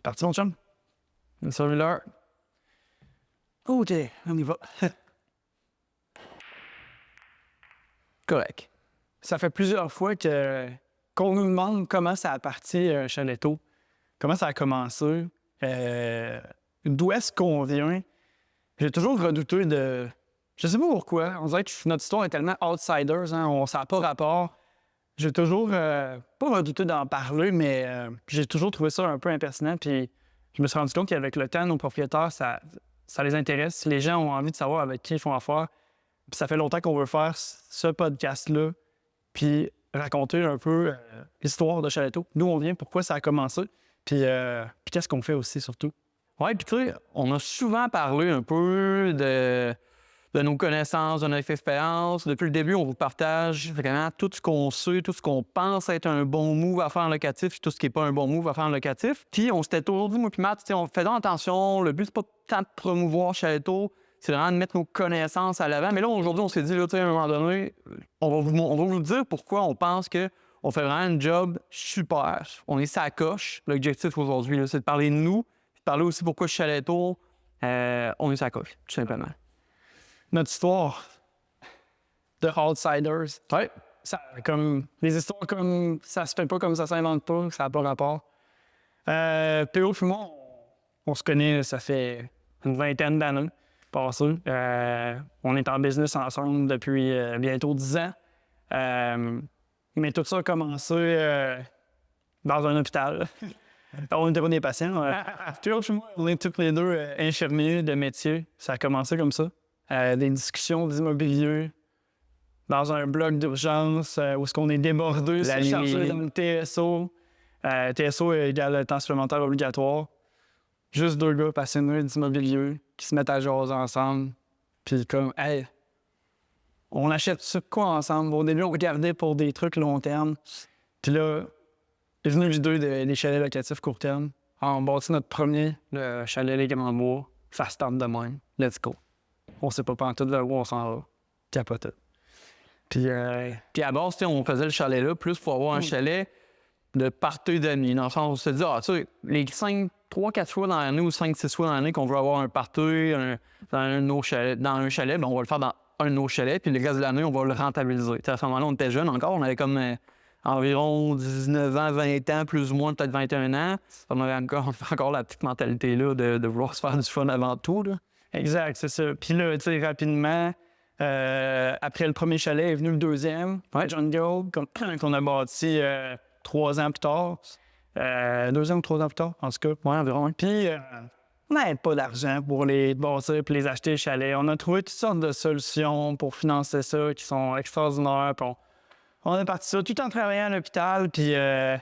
parti, mon chum? Celui-là. OK, on y va. Correct. Ça fait plusieurs fois qu'on nous demande comment ça a parti Chaletto, comment ça a commencé, d'où est-ce qu'on vient. J'ai toujours redouté de... Je sais pas pourquoi. On dirait que notre histoire est tellement outsiders, hein, ça n'a pas rapport. J'ai toujours pas redouté d'en parler, mais j'ai toujours trouvé ça un peu impertinent. Puis je me suis rendu compte qu'avec le temps, nos propriétaires, ça les intéresse. Les gens ont envie de savoir avec qui ils font affaire. Puis ça fait longtemps qu'on veut faire ce podcast-là, puis raconter un peu l'histoire de Chaletto. D'où on vient, pourquoi ça a commencé, puis qu'est-ce qu'on fait aussi, surtout. Oui, puis tu sais, on a souvent parlé un peu de nos connaissances, de notre expérience. Depuis le début, on vous partage vraiment tout ce qu'on sait, tout ce qu'on pense être un bon move à faire en locatif, puis tout ce qui n'est pas un bon move à faire en locatif. Puis on s'était toujours dit, moi puis Matt, on fait attention, le but, c'est pas tant de promouvoir Chaletto, c'est vraiment de mettre nos connaissances à l'avant. Mais là, aujourd'hui, on s'est dit, là, à un moment donné, on va vous dire pourquoi on pense qu'on fait vraiment un job super. On est sa coche. L'objectif aujourd'hui, là, c'est de parler de nous, puis de parler aussi pourquoi Chaletto, on est sa coche, tout simplement. Notre histoire de Outsiders. Ouais. Les histoires comme ça se fait pas, comme ça s'invente pas, ça n'a pas rapport. P.O. et moi, on se connaît, ça fait une vingtaine d'années passées. On est en business ensemble depuis bientôt 10 ans. Mais tout ça a commencé dans un hôpital. On était pas des patients. P.O. et moi, on est tous les deux infirmiers de métier. Ça a commencé comme ça. Des discussions d'immobilier dans un bloc d'urgence où est-ce qu'on est débordé, c'est chargé dans le TSO. TSO égale temps supplémentaire obligatoire. Juste deux gars passionnés d'immobilier qui se mettent à jaser ensemble. Puis comme, hey, on achète ça quoi ensemble? Au début, on regardait pour des trucs long terme. Puis là, est venu l'idée des chalets locatifs court terme. On bâtit notre premier, le chalet Les Grands-Bois, fast start de même. Let's go. On sait pas pantoute vers où on s'en va. Capote. Puis à base, on faisait le chalet-là plus pour avoir un chalet de parties d'amis. Dans le sens où on se dit, tu sais, les 3-4 fois dans l'année ou 5-6 fois dans l'année qu'on veut avoir un party dans un chalet, ben, on va le faire dans un de nos chalets, puis le reste de l'année, on va le rentabiliser. T'sais, à ce moment-là, on était jeunes encore, on avait comme environ 19 ans, 20 ans, plus ou moins, peut-être 21 ans. On avait encore la petite mentalité-là de vouloir se faire du fun avant tout, là. Exact, c'est ça. Puis là, tu sais, rapidement, après le premier chalet est venu le deuxième, John Gold, qu'on a bâti 3 ans plus tard. 2 ans ou 3 ans plus tard, en tout cas. Ouais, environ. Puis, on n'avait pas d'argent pour les bâtir et les acheter les chalets. On a trouvé toutes sortes de solutions pour financer ça qui sont extraordinaires. Puis on a parti ça tout en travaillant à l'hôpital. Puis là,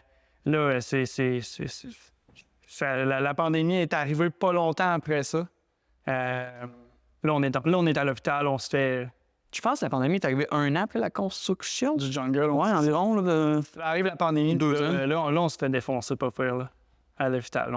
la pandémie est arrivée pas longtemps après ça. Là, on est à l'hôpital, on se fait... Je pense que la pandémie est arrivée 1 an après la construction du jungle. Ouais, environ. Là, arrive la pandémie, 2 ans. Là, on se fait défoncer, pas faire, là, à l'hôpital.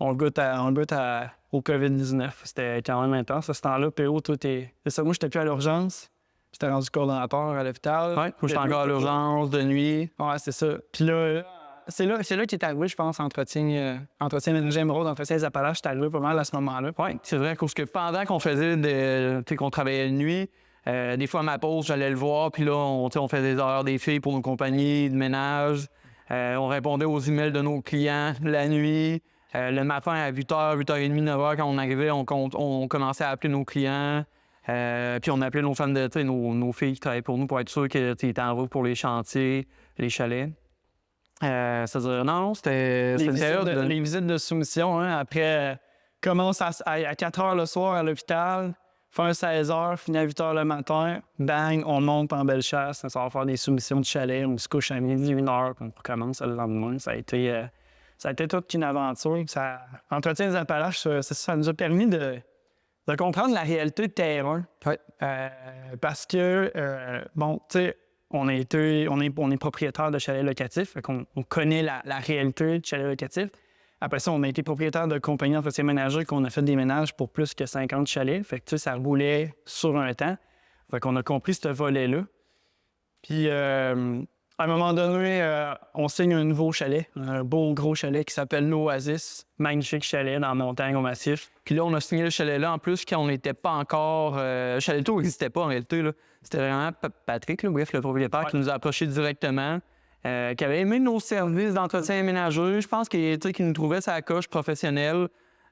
On goûte au COVID-19. C'était quand même intense. À ce temps-là, PO, c'est ça. Moi, j'étais plus à l'urgence. J'étais rendu coordonnateur à l'hôpital. Ouais, moi, j'étais encore à l'urgence de nuit. Ouais, c'est ça. Puis là, c'est là qu'il est arrivé, je pense, entretien ménager émeraude, entretien des Appalaches, c'est arrivé pas mal à ce moment-là. Oui, c'est vrai, parce que pendant qu'on qu'on travaillait de nuit, des fois à ma pause, j'allais le voir, puis là, on fait des heures des filles pour nos compagnies de ménage. On répondait aux emails de nos clients la nuit. Le matin à 8h, 8h30, 9h, quand on arrivait, on commençait à appeler nos clients. Puis on appelait nos femmes nos filles qui travaillaient pour nous pour être sûr qu'ils étaient en route pour les chantiers, les chalets. C'est-à-dire, non, c'était une période les visites de soumission, hein, après, commence à 4 h le soir à l'hôpital, fin 16 h, finit à 8 h le matin, bang, on monte en Bellechasse, ça va faire des soumissions de chalet, on se couche à midi, 1 h, puis on recommence le lendemain. Ça a été toute une aventure. Entretien des Appalaches, ça nous a permis de comprendre la réalité de terrain. Ouais. Parce que, bon, tu sais, on est propriétaire de chalets locatifs, fait qu'on connaît la réalité de chalets locatifs. Après ça, on a été propriétaire de compagnies d'entretien ménager qu'on a fait des ménages pour plus que 50 chalets. Fait que, tu sais, ça roulait sur un temps. Fait qu'on a compris ce volet-là. Puis, À un moment donné, on signe un nouveau chalet, un beau gros chalet qui s'appelle l'Oasis. Magnifique chalet dans la montagne au massif. Puis là, on a signé le chalet-là, en plus, quand on n'était pas encore... le chalet-là n'existait pas, en réalité. Là. C'était vraiment Patrick, là, bref, le propriétaire, qui nous a approchés directement, qui avait aimé nos services d'entretien ménager. Je pense qu'il nous trouvait sa coche professionnelle.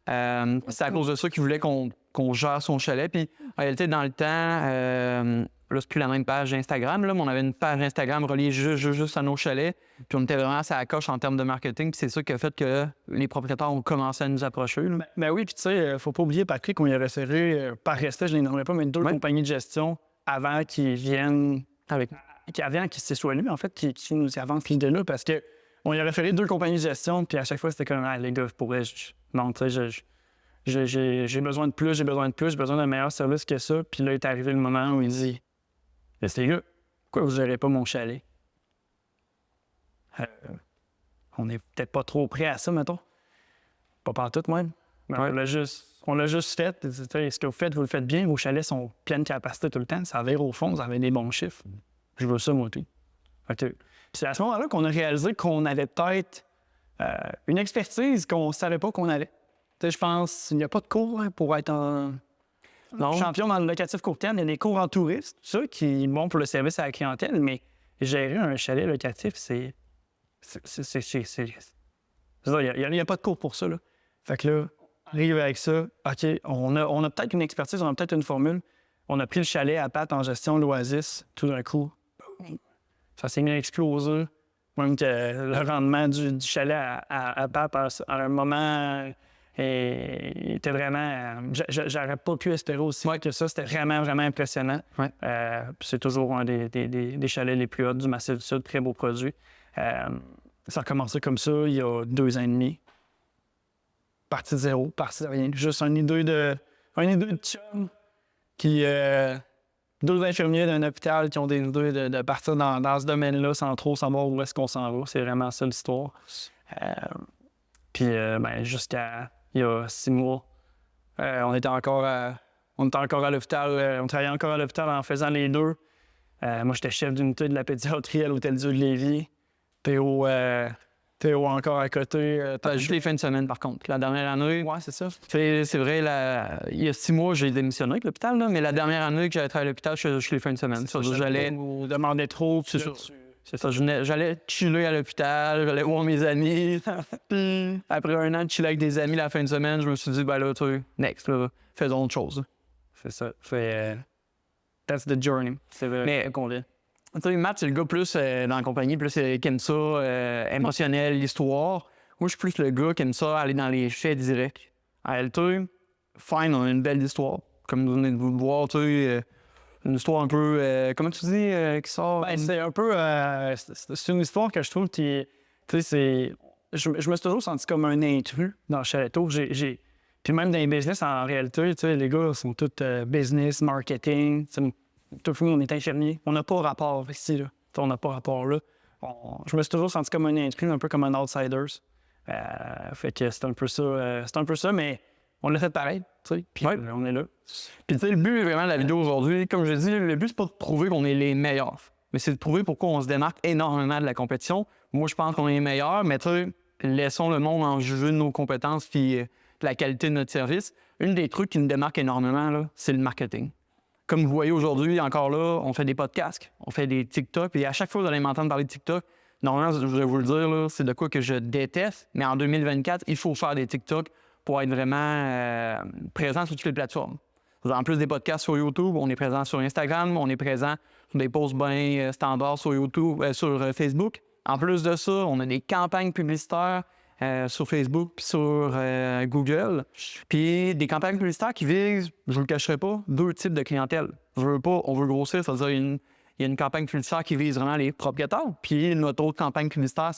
C'est à cause de ça qu'il voulait qu'on gère son chalet. Puis, en réalité, dans le temps... là, c'est plus la même page Instagram, là, mais on avait une page Instagram reliée juste à nos chalets. Puis on était vraiment à la coche en termes de marketing. Puis c'est ça qui a fait que les propriétaires ont commencé à nous approcher. Ben oui, puis tu sais, faut pas oublier, Patrick, qu'on y a référé, par respect, je ne les nommerai pas, mais 2 compagnies de gestion avant qu'ils viennent, avant qu'ils se soient lui, en fait, qui nous avancent l'idée-là, parce que on y a référé 2 compagnies de gestion, puis à chaque fois, c'était comme, ah, les gars, non, tu sais, j'ai besoin de plus, j'ai besoin d'un meilleur service que ça. Puis là, est arrivé le moment où il dit, les gars, pourquoi vous gérez pas mon chalet? On est peut-être pas trop prêt à ça, mettons. Pas partout, même. On l'a juste fait. Ce que vous faites, vous le faites bien. Vos chalets sont pleines de capacité tout le temps. Ça vire au fond, vous avez des bons chiffres. Je veux ça, moi, tout. Puis c'est à ce moment-là qu'on a réalisé qu'on avait peut-être une expertise qu'on ne savait pas qu'on avait. Je pense qu'il n'y a pas de cours pour être un champion dans le locatif court terme. Il y a des cours en tourisme, ça, qui sont bons pour le service à la clientèle, mais gérer un chalet locatif, il n'y a pas de cours pour ça. Là. Fait que là, on arrive avec ça. OK, on a peut-être une expertise, on a peut-être une formule. On a pris le chalet à Pat en gestion l'Oasis, tout d'un coup. Ça s'est mis à exploser. Même que le rendement du chalet à Pat, à un moment, il était vraiment... J'aurais pas pu espérer aussi que ça. C'était vraiment, vraiment impressionnant. Ouais. C'est toujours un des chalets les plus hauts du Massif du Sud. Très beau produit. Ça a commencé comme ça il y a 2 ans et demi. Parti de zéro, parti de rien. Juste une idée de chum qui... 2 infirmiers d'un hôpital qui ont des idées de partir dans ce domaine-là sans trop savoir où est-ce qu'on s'en va. C'est vraiment ça l'histoire. Puis jusqu'à il y a 6 mois, on était encore à l'hôpital. On travaillait encore à l'hôpital en faisant les 2. Moi, j'étais chef d'unité de la pédiatrie à l'Hôtel-Dieu de Lévis. Théo encore à côté. Juste les fins de semaine, par contre. La dernière année... Ouais, c'est ça. C'est vrai, il y a 6 mois, j'ai démissionné de l'hôpital, là, mais la dernière année que j'avais travaillé à l'ôpital, je suis les fins de semaine. J'allais vous demander trop. C'est ça. C'est ça. J'allais chiller à l'hôpital, j'allais voir mes amis. Puis après 1 an de chiller avec des amis la fin de semaine, je me suis dit, ben là, tu sais, next, là, faisons autre chose. C'est ça. That's the journey. C'est vrai. Mais qu'on dit. Tu sais, Matt, c'est le gars plus dans la compagnie, plus qui aime ça, émotionnel, l'histoire. Moi, je suis plus le gars qui aime ça, aller dans les faits directs. À LT, fine, on a une belle histoire. Comme vous venez de vous le voir, tu sais, une histoire un peu, comment tu dis, qui sort? Ben, c'est un peu, c'est une histoire que je trouve qui, tu sais, je me suis toujours senti comme un intrus dans le chaletot. Puis même dans les business, en réalité, tu sais, les gars sont tous business, marketing, tout le monde, on est infirmier. On n'a pas rapport ici, là. On n'a pas rapport là. Je me suis toujours senti comme un intrus, un peu comme un outsider. Fait que c'est un peu ça, mais on l'a fait pareil, tu sais, puis on est là. Puis tu sais, le but vraiment de la vidéo aujourd'hui, comme je dis, le but c'est pas de prouver qu'on est les meilleurs, mais c'est de prouver pourquoi on se démarque énormément de la compétition. Moi, je pense qu'on est les meilleurs, mais tu sais, laissons le monde en juger de nos compétences puis de la qualité de notre service. Une des trucs qui nous démarque énormément, là, c'est le marketing. Comme vous voyez aujourd'hui, encore là, on fait des podcasts, on fait des TikTok, et à chaque fois que vous allez m'entendre parler de TikTok, normalement, je vais vous le dire, là, c'est de quoi que je déteste, mais en 2024, il faut faire des TikTok pour être vraiment présent sur toutes les plateformes. En plus des podcasts sur YouTube, on est présent sur Instagram, on est présent sur des posts bien standards sur YouTube, sur Facebook. En plus de ça, on a des campagnes publicitaires sur Facebook puis sur Google. Puis des campagnes publicitaires qui visent, je ne le cacherai pas, 2 types de clientèle. On veut grossir, c'est-à-dire il y a une campagne publicitaire qui vise vraiment les propriétaires, puis notre autre campagne publicitaire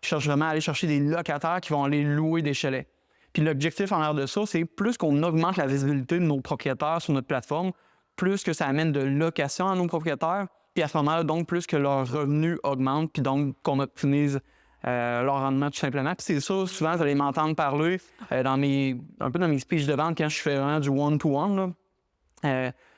cherche vraiment à aller chercher des locataires qui vont aller louer des chalets. Puis l'objectif en l'air de ça, c'est plus qu'on augmente la visibilité de nos propriétaires sur notre plateforme, plus que ça amène de location à nos propriétaires, puis à ce moment-là, donc, plus que leurs revenus augmentent, puis donc qu'on optimise leur rendement tout simplement. Puis c'est ça, souvent, vous allez m'entendre parler un peu dans mes speeches de vente quand je fais vraiment du one-to-one.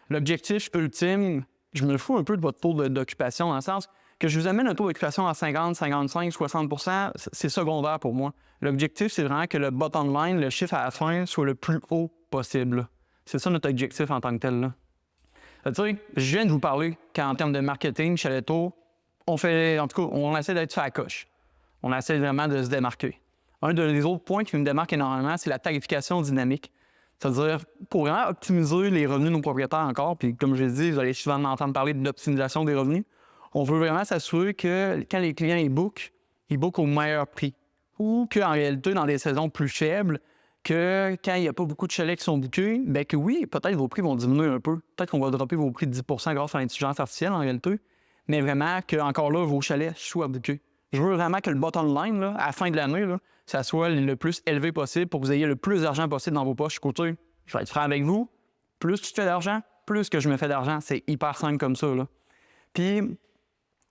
L'objectif ultime, je me fous un peu de votre taux d'occupation, dans le sens que Que je vous amène un taux d'occupation à 50, 55, 60 c'est secondaire pour moi. L'objectif, c'est vraiment que le bottom line, le chiffre à la fin, soit le plus haut possible. C'est ça notre objectif en tant que tel. Là. Tu sais, je viens de vous parler qu'en termes de marketing, Chaletto, on essaie d'être sur la coche. On essaie vraiment de se démarquer. Un des autres points qui nous démarque énormément, c'est la tarification dynamique. C'est-à-dire, pour vraiment optimiser les revenus de nos propriétaires encore, puis comme je l'ai dit, vous allez souvent m'entendre parler d'optimisation des revenus, on veut vraiment s'assurer que quand les clients ils bookent au meilleur prix. Ou qu'en réalité, dans des saisons plus faibles, que quand il n'y a pas beaucoup de chalets qui sont bookés, bien que oui, peut-être vos prix vont diminuer un peu. Peut-être qu'on va dropper vos prix de 10 grâce à l'intelligence artificielle en réalité, mais vraiment que encore là, vos chalets soient bookés. Je veux vraiment que le bottom line, là, à la fin de l'année, là, ça soit le plus élevé possible pour que vous ayez le plus d'argent possible dans vos poches. Écoutez, je vais être franc avec vous. Plus tu fais d'argent, plus que je me fais d'argent. C'est hyper simple comme ça. Là. Puis,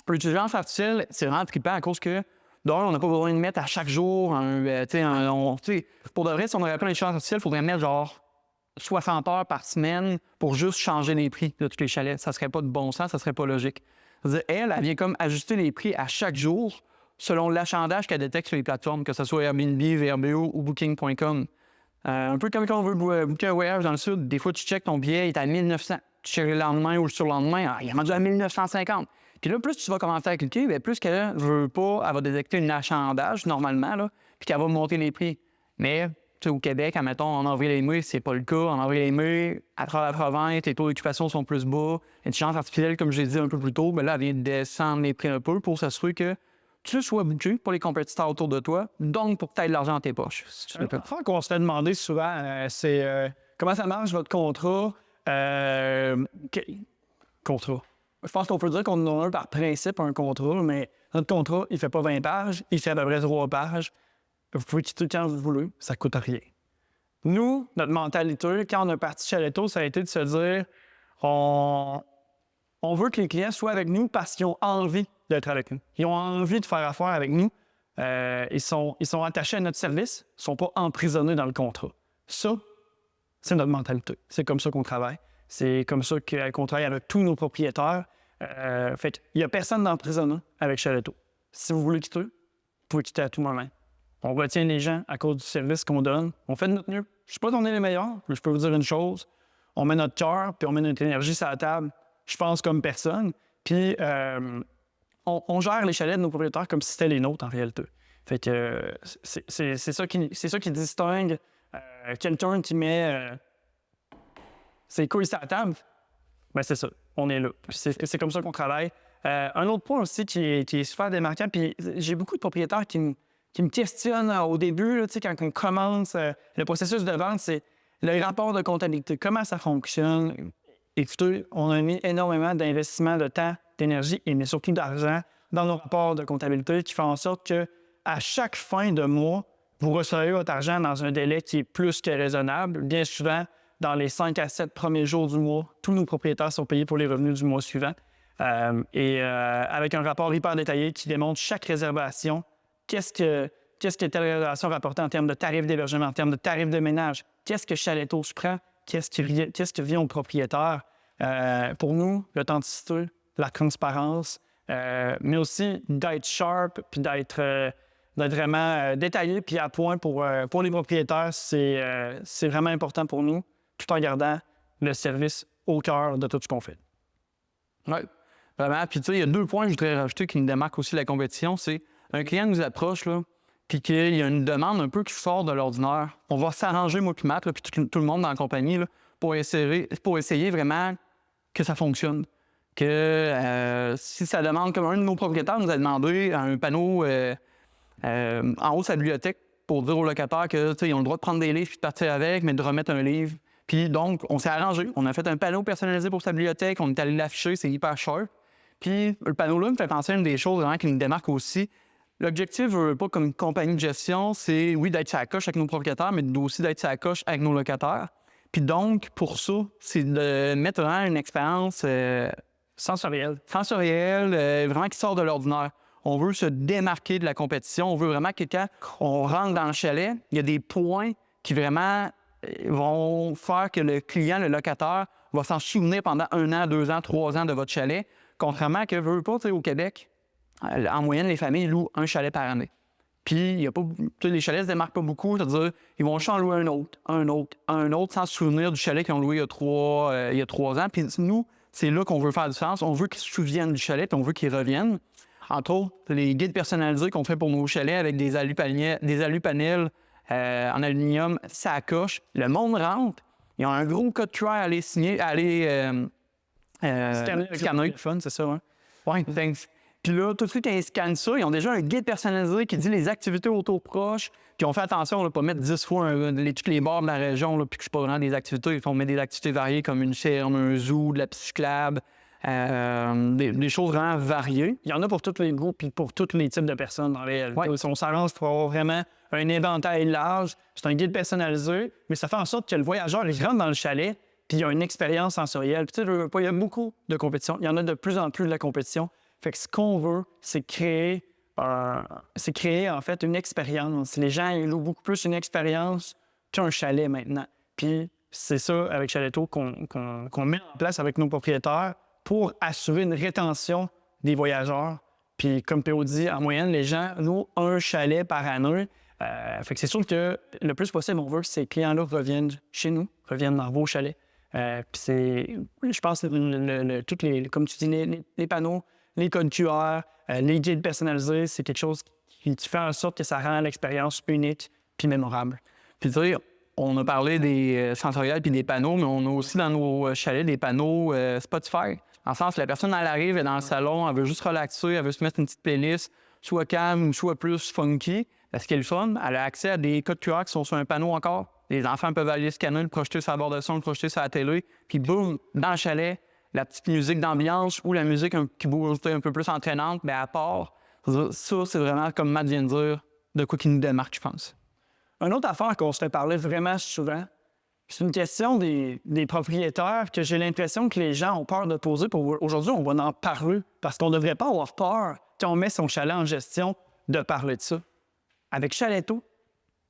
l'intelligence artificielle, c'est vraiment trippant à cause que, d'ailleurs, on n'a pas besoin de mettre à chaque jour pour de vrai, si on aurait pris l'intelligence artificielle, il faudrait mettre genre 60 heures par semaine pour juste changer les prix de tous les chalets. Ça serait pas de bon sens, ça serait pas logique. C'est-à-dire, elle vient comme ajuster les prix à chaque jour selon l'achalandage qu'elle détecte sur les plateformes, que ce soit Airbnb, VRBO ou Booking.com. Un peu comme quand on veut booker un voyage dans le sud, des fois tu checkes ton billet, il est à 1900. Tu checkes le lendemain ou le surlendemain, il est rendu à 1950. Puis là, plus tu vas commencer à cliquer, bien, plus qu'elle ne veut pas, elle va détecter un achalandage normalement, là, puis qu'elle va monter les prix. Mais au Québec, admettons, en avril-mai, c'est pas le cas. En avril-mai, à travers la province, les taux d'occupation sont plus bas. L'intelligence artificielle, comme je l'ai dit un peu plus tôt, bien là, elle vient de descendre les prix un peu pour s'assurer que tu sois bouqué pour les compétiteurs autour de toi, donc pour que tu aies de l'argent dans tes poches. L'affaire qu'on se fait demander souvent, c'est comment ça marche votre contrat? Contrat. Je pense qu'on peut dire qu'on en a un par principe, un contrat, mais notre contrat, il fait pas 20 pages, il fait à peu près 3 pages. Vous pouvez quitter quand vous voulez, ça coûte rien. Nous, notre mentalité, quand on a parti Chaletto, ça a été de se dire on veut que les clients soient avec nous parce qu'ils ont envie d'être avec nous. Ils ont envie de faire affaire avec nous. Ils sont attachés à notre service, ils ne sont pas emprisonnés dans le contrat. Ça, c'est notre mentalité. C'est comme ça qu'on travaille. C'est comme ça qu'on travaille avec tous nos propriétaires. Fait il n'y a personne d'emprisonnant avec Chaletto. Si vous voulez quitter, vous pouvez quitter à tout moment. On retient les gens à cause du service qu'on donne. On fait de notre mieux. Je ne sais pas si on est les meilleurs, mais je peux vous dire une chose. On met notre cœur, puis on met notre énergie sur la table. Je pense comme personne. Puis on gère les chalets de nos propriétaires comme si c'était les nôtres en réalité. Fait que c'est ça qui distingue quelqu'un qui met ses couilles sur la table. Ben c'est ça. On est là. C'est comme ça qu'on travaille. Un autre point aussi qui est super démarquant, puis j'ai beaucoup de propriétaires qui me questionnent au début, là, quand on commence le processus de vente, c'est le rapport de comptabilité. Comment ça fonctionne? Écoutez, on a mis énormément d'investissement de temps, d'énergie, mais surtout d'argent dans nos rapports de comptabilité qui font en sorte que à chaque fin de mois, vous recevez votre argent dans un délai qui est plus que raisonnable. Bien souvent, dans les 5 à 7 premiers jours du mois, tous nos propriétaires sont payés pour les revenus du mois suivant. Avec un rapport hyper détaillé qui démontre chaque réservation, qu'est-ce que telle réservation rapportée en termes de tarifs d'hébergement, en termes de tarifs de ménage, qu'est-ce que Chaletto se prend, qu'est-ce qui vient au propriétaire. Pour nous, l'authenticité, la transparence, mais aussi d'être sharp, puis d'être vraiment détaillé, puis à point pour les propriétaires, c'est vraiment important pour nous, tout en gardant le service au cœur de tout ce qu'on fait. Oui, vraiment. Puis tu sais, il y a 2 points que je voudrais rajouter qui nous démarquent aussi la compétition. C'est un client nous approche, là, puis qu'il y a une demande un peu qui sort de l'ordinaire. On va s'arranger, moi puis Matt, là, puis tout le monde dans la compagnie, là, pour essayer vraiment que ça fonctionne. Que si ça demande, comme un de nos propriétaires nous a demandé un panneau en haut de sa bibliothèque pour dire aux locataires qu'ils ont le droit de prendre des livres puis de partir avec, mais de remettre un livre. Puis donc, on s'est arrangé. On a fait un panneau personnalisé pour sa bibliothèque. On est allé l'afficher, c'est hyper cher. Puis le panneau-là me fait penser à une des choses vraiment qui nous démarque aussi. L'objectif, pas comme une compagnie de gestion, c'est, oui, d'être sur la coche avec nos propriétaires, mais aussi d'être sur la coche avec nos locataires. Puis donc, pour ça, c'est de mettre vraiment une expérience Sensorielle, vraiment qui sort de l'ordinaire. On veut se démarquer de la compétition. On veut vraiment que quand on rentre dans le chalet, il y a des points qui vraiment vont faire que le client, le locataire, va s'en souvenir pendant 1 an, 2 ans, 3 ans de votre chalet. Contrairement à que, veux pas, au Québec, En moyenne, les familles louent un chalet par année. Puis, il y a pas, les chalets ne se démarquent pas beaucoup, c'est-à-dire ils vont juste en louer un autre, sans se souvenir du chalet qu'ils ont loué il y a 3 ans. Puis nous, c'est là qu'on veut faire du sens. On veut qu'ils se souviennent du chalet, puis on veut qu'ils reviennent. Entre autres, les guides personnalisés qu'on fait pour nos chalets avec des alupanels en aluminium, ça coche. Le monde rentre, ils ont un gros code QR à aller signer, à aller scanner. Fun, c'est ça, hein? Ouais, thanks. Puis là, tout de suite, ils scannent ça. Ils ont déjà un guide personnalisé qui dit les activités autour proches. Puis on fait attention de ne pas mettre 10 fois tous les bords de la région, là, puis que c'est pas vraiment des activités. Ils font mettre des activités variées comme une ferme, un zoo, de la piste cyclable, des choses vraiment variées. Il y en a pour tous les groupes et pour tous les types de personnes dans les Ouais. On s'arrange pour avoir vraiment un éventail large. C'est un guide personnalisé, mais ça fait en sorte que le voyageur, il rentre dans le chalet, puis il y a une expérience sensorielle. Puis tu sais, je veux pas, il y a beaucoup de compétitions. Il y en a de plus en plus de la compétition. Fait que ce qu'on veut, c'est créer en fait une expérience. Les gens, ils louent beaucoup plus une expérience qu'un chalet maintenant. Puis c'est ça, avec Chaletto, qu'on met en place avec nos propriétaires pour assurer une rétention des voyageurs. Puis comme P.O. dit, en moyenne, les gens louent un chalet par année. Fait que c'est sûr que le plus possible, on veut que ces clients-là reviennent chez nous, reviennent dans vos chalets. Puis c'est, je pense, toutes les, comme tu dis, les panneaux, les codes QR, les guides personnalisés, c'est quelque chose qui fait en sorte que ça rend l'expérience unique puis mémorable. Puis tu sais, on a parlé des sensoriels puis des panneaux, mais on a aussi dans nos chalets des panneaux Spotify. En le sens, la personne, elle arrive, elle est dans le salon, elle veut juste relaxer, elle veut se mettre une petite playlist, soit calme ou soit plus funky. Ce qui est le fun, elle a accès à des codes QR qui sont sur un panneau encore. Les enfants peuvent aller scanner, le projeter sur la barre de son, le projeter sur la télé, puis boum, dans le chalet, la petite musique d'ambiance ou la musique qui bouge un peu plus entraînante, mais à part. Ça, c'est vraiment, comme Matt vient de dire, de quoi qui nous démarque, je pense. Une autre affaire qu'on se fait parler vraiment souvent, c'est une question des propriétaires que j'ai l'impression que les gens ont peur de poser. Aujourd'hui, on va en parler parce qu'on ne devrait pas avoir peur quand on met son chalet en gestion de parler de ça. Avec Chaletto,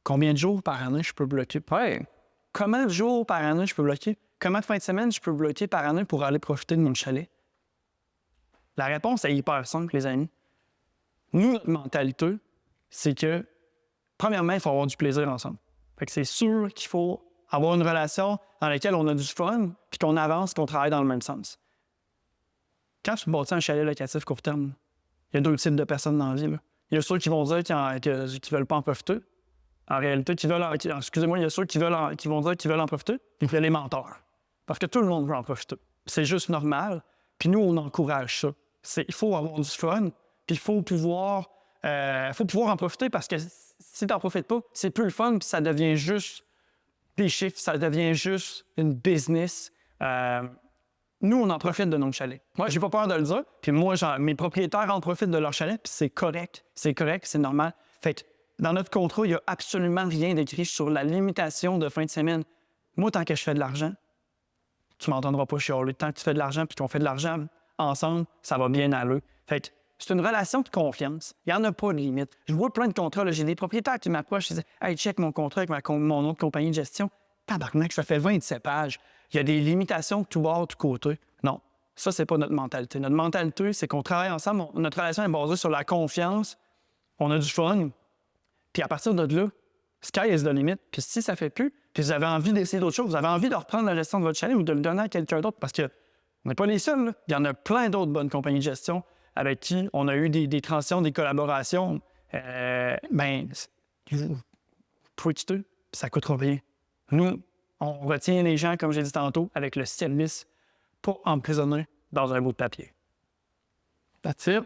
combien de jours par année je peux bloquer? Ouais. Combien de jours par année je peux bloquer? Combien de fins de semaine je peux bloquer par année pour aller profiter de mon chalet? La réponse est hyper simple, les amis. Nous, notre mentalité, c'est que, premièrement, il faut avoir du plaisir ensemble. Fait que c'est sûr qu'il faut avoir une relation dans laquelle on a du fun, puis qu'on avance, qu'on travaille dans le même sens. Quand tu bâtis un chalet locatif court terme, il y a 2 types de personnes dans la vie. Là. Il y a ceux qui vont dire qu'ils ne veulent pas en profiter. En réalité, il y a ceux qui vont dire qu'ils veulent en profiter, puis il y a les menteurs. Parce que tout le monde veut en profiter. C'est juste normal. Puis nous, on encourage ça. Il faut avoir du fun, puis il faut pouvoir en profiter parce que si tu n'en profites pas, c'est plus le fun, puis ça devient juste des chiffres, ça devient juste une business. Nous, on en profite de nos chalets. Moi, j'ai pas peur de le dire. Puis moi, mes propriétaires en profitent de leur chalet, puis c'est correct. C'est correct, c'est normal. Fait que dans notre contrat, il n'y a absolument rien d'écrit sur la limitation de fin de semaine. Moi, tant que je fais de l'argent, tu m'entendras pas chialer. Tant que tu fais de l'argent puis qu'on fait de l'argent ensemble, ça va bien aller. Fait que c'est une relation de confiance. Il n'y en a pas de limite. Je vois plein de contrats. Là. J'ai des propriétaires qui m'approchent et disent « Hey, check mon contrat avec mon autre compagnie de gestion. » Tabarnak, ça fait 27 pages. Il y a des limitations de tout bord, de tout côté. Non, ça, c'est pas notre mentalité. Notre mentalité, c'est qu'on travaille ensemble. Notre relation est basée sur la confiance. On a du fun. Puis à partir de là, sky is the limit. Puis si ça fait plus, puis vous avez envie d'essayer d'autres choses, vous avez envie de reprendre la gestion de votre chalet ou de le donner à quelqu'un d'autre, parce qu'on n'est pas les seuls. Là. Il y en a plein d'autres bonnes compagnies de gestion avec qui on a eu des transitions, des collaborations. Vous pouvez quitter, puis ça ne coûtera rien. Nous, on retient les gens, comme j'ai dit tantôt, avec le service, pas emprisonnés dans un bout de papier. That's it.